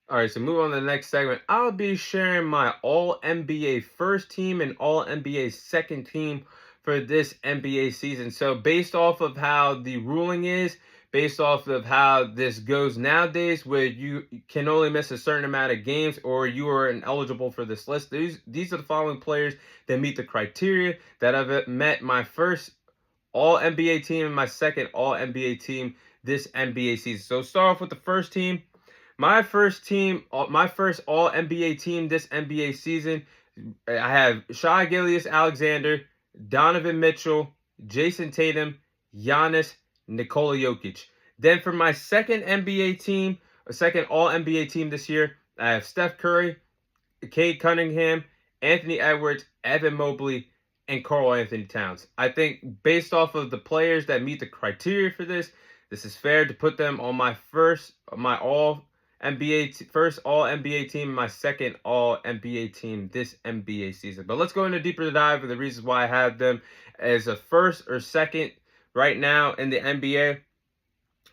All right, so move on to the next segment. I'll be sharing my All NBA first team and All NBA second team for this NBA season. So, based off of how the ruling is, based off of how this goes nowadays, where you can only miss a certain amount of games or you are ineligible for this list, these are the following players that meet the criteria that have met my first All NBA team and my second All NBA team this NBA season. So, start off with the first team. My first All NBA team this NBA season, I have Shai Gilgeous-Alexander, Donovan Mitchell, Jason Tatum, Giannis, Nikola Jokic. Then for my second NBA team, a second All NBA team this year, I have Steph Curry, Cade Cunningham, Anthony Edwards, Evan Mobley, and Karl Anthony Towns. I think based off of the players that meet the criteria for this is fair to put them on my first All NBA team, and my second All NBA team this NBA season. But let's go into deeper dive of the reasons why I have them as a first or second right now in the NBA.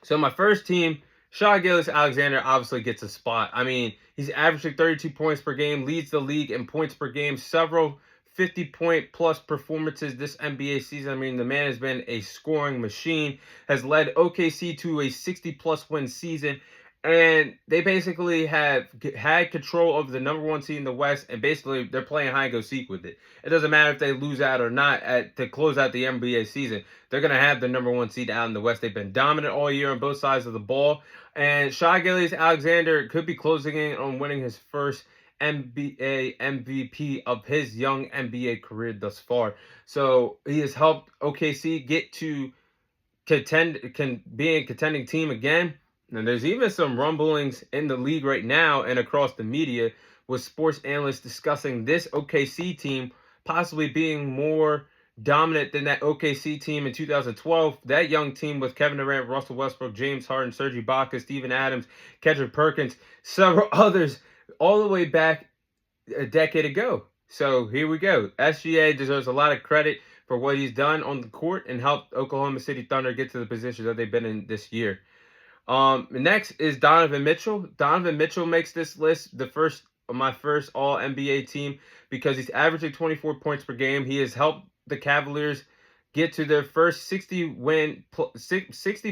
So my first team, Shai Gilgeous-Alexander obviously gets a spot. I mean, he's averaging 32 points per game, leads the league in points per game, several 50-point plus performances this NBA season. I mean, the man has been a scoring machine, has led OKC to a 60-plus win season, and they basically have had control over the number one seed in the West, and basically they're playing hide and go seek with it. It doesn't matter if they lose out or not to close out the NBA season. They're going to have the number one seed out in the West. They've been dominant all year on both sides of the ball, and Shai Gilgeous-Alexander could be closing in on winning his first NBA MVP of his young NBA career thus far. So he has helped OKC get to be a contending team again. And there's even some rumblings in the league right now and across the media with sports analysts discussing this OKC team possibly being more dominant than that OKC team in 2012. That young team with Kevin Durant, Russell Westbrook, James Harden, Serge Ibaka, Steven Adams, Kendrick Perkins, several others all the way back a decade ago. So here we go. SGA deserves a lot of credit for what he's done on the court and helped Oklahoma City Thunder get to the position that they've been in this year. Next is Donovan Mitchell. Donovan Mitchell makes this list my first All NBA team because he's averaging 24 points per game. He has helped the Cavaliers get to their first 60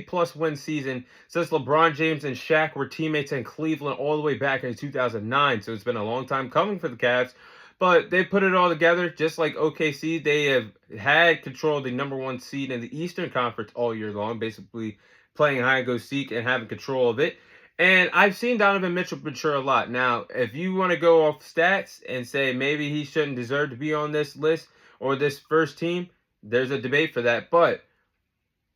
plus win season since LeBron James and Shaq were teammates in Cleveland all the way back in 2009. So it's been a long time coming for the Cavs, but they put it all together. Just like OKC, they have had control of the number one seed in the Eastern Conference all year long, basically playing hide and go seek and having control of it. And I've seen Donovan Mitchell mature a lot. Now, if you want to go off stats and say maybe he shouldn't deserve to be on this list or this first team, there's a debate for that. But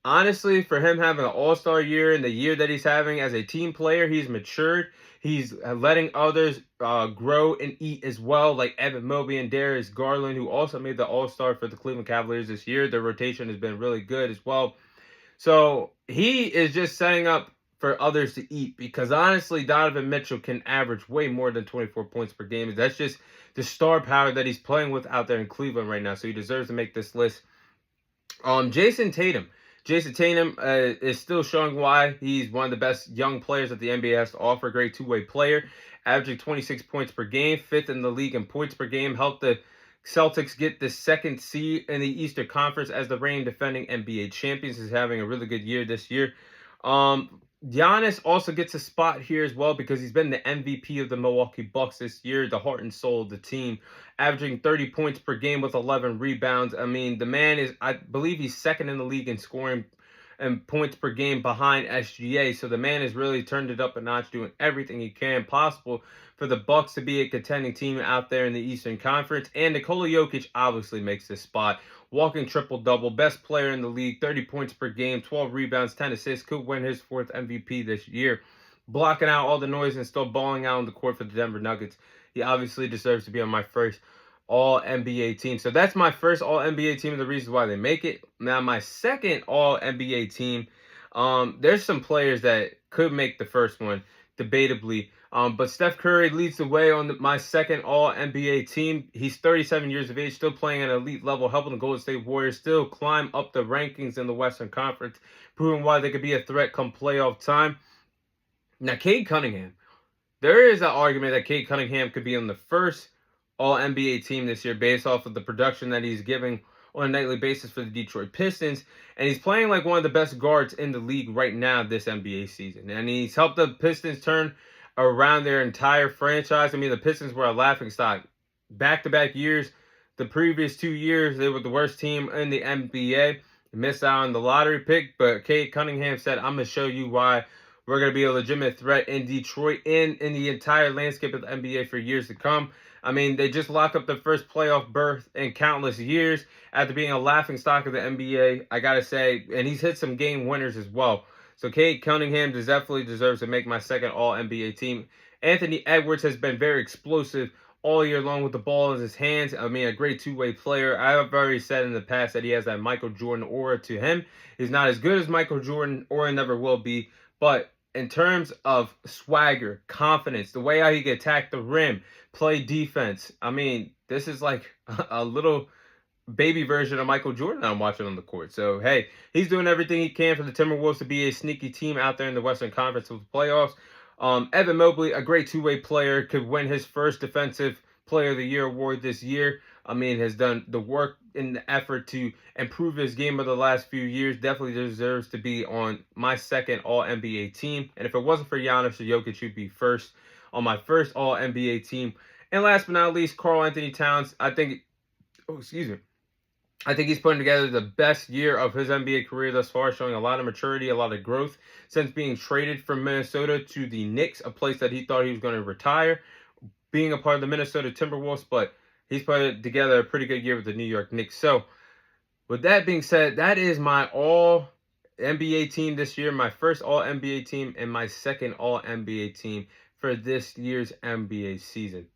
honestly, for him having an all-star year and the year that he's having as a team player, he's matured. He's letting others grow and eat as well, like Evan Mobley and Darius Garland, who also made the all-star for the Cleveland Cavaliers this year. Their rotation has been really good as well. So he is just setting up for others to eat because honestly, Donovan Mitchell can average way more than 24 points per game. That's just the star power that he's playing with out there in Cleveland right now. So he deserves to make this list. Jason Tatum. Jason Tatum is still showing why he's one of the best young players that the NBA has to offer. Great two-way player, averaging 26 points per game, fifth in the league in points per game. Helped the Celtics get the second seed in the Eastern Conference as the reigning defending NBA champions. Is having a really good year this year. Giannis also gets a spot here as well because he's been the MVP of the Milwaukee Bucks this year, the heart and soul of the team, averaging 30 points per game with 11 rebounds. I mean, the man is, I believe he's second in the league in scoring and points per game behind SGA. So the man has really turned it up a notch, doing everything he can possible for the Bucks to be a contending team out there in the Eastern Conference. And Nikola Jokic obviously makes this spot. Walking triple-double, best player in the league, 30 points per game, 12 rebounds, 10 assists, could win his fourth MVP this year. Blocking out all the noise and still balling out on the court for the Denver Nuggets. He obviously deserves to be on my first All-NBA team. So that's my first All-NBA team and the reasons why they make it. Now, my second All-NBA team, there's some players that could make the first one, debatably. But Steph Curry leads the way on my second All-NBA team. He's 37 years of age, still playing at an elite level, helping the Golden State Warriors still climb up the rankings in the Western Conference, proving why they could be a threat come playoff time. Now, Cade Cunningham. there is an argument that Cade Cunningham could be on the first All-NBA team this year based off of the production that he's giving on a nightly basis for the Detroit Pistons. And he's playing like one of the best guards in the league right now this NBA season. And he's helped the Pistons turn around their entire franchise. I mean, the Pistons were a laughingstock back-to-back years. The previous 2 years, they were the worst team in the NBA. Missed out on the lottery pick, but Cade Cunningham said, I'm going to show you why we're going to be a legitimate threat in Detroit and in the entire landscape of the NBA for years to come. I mean, they just locked up the first playoff berth in countless years after being a laughingstock of the NBA, I got to say. And he's hit some game winners as well. So Cade Cunningham definitely deserves to make my second All-NBA team. Anthony Edwards has been very explosive all year long with the ball in his hands. I mean, a great two-way player. I have already said in the past that he has that Michael Jordan aura to him. He's not as good as Michael Jordan, or never will be, but in terms of swagger, confidence, the way how he can attack the rim, play defense, I mean, this is like a little baby version of Michael Jordan I'm watching on the court. So, hey, he's doing everything he can for the Timberwolves to be a sneaky team out there in the Western Conference of the playoffs. Evan Mobley, a great two-way player, could win his first Defensive Player of the Year award this year. I mean, has done the work in the effort to improve his game of the last few years. Definitely deserves to be on my second All-NBA team. And if it wasn't for Giannis or Jokic, he'd be first on my first All-NBA team. And last but not least, Karl-Anthony Towns. I think he's putting together the best year of his NBA career thus far, showing a lot of maturity, a lot of growth since being traded from Minnesota to the Knicks, a place that he thought he was going to retire, being a part of the Minnesota Timberwolves, but he's put together a pretty good year with the New York Knicks. So, with that being said, that is my All-NBA team this year, my first All-NBA team, and my second All-NBA team for this year's NBA season.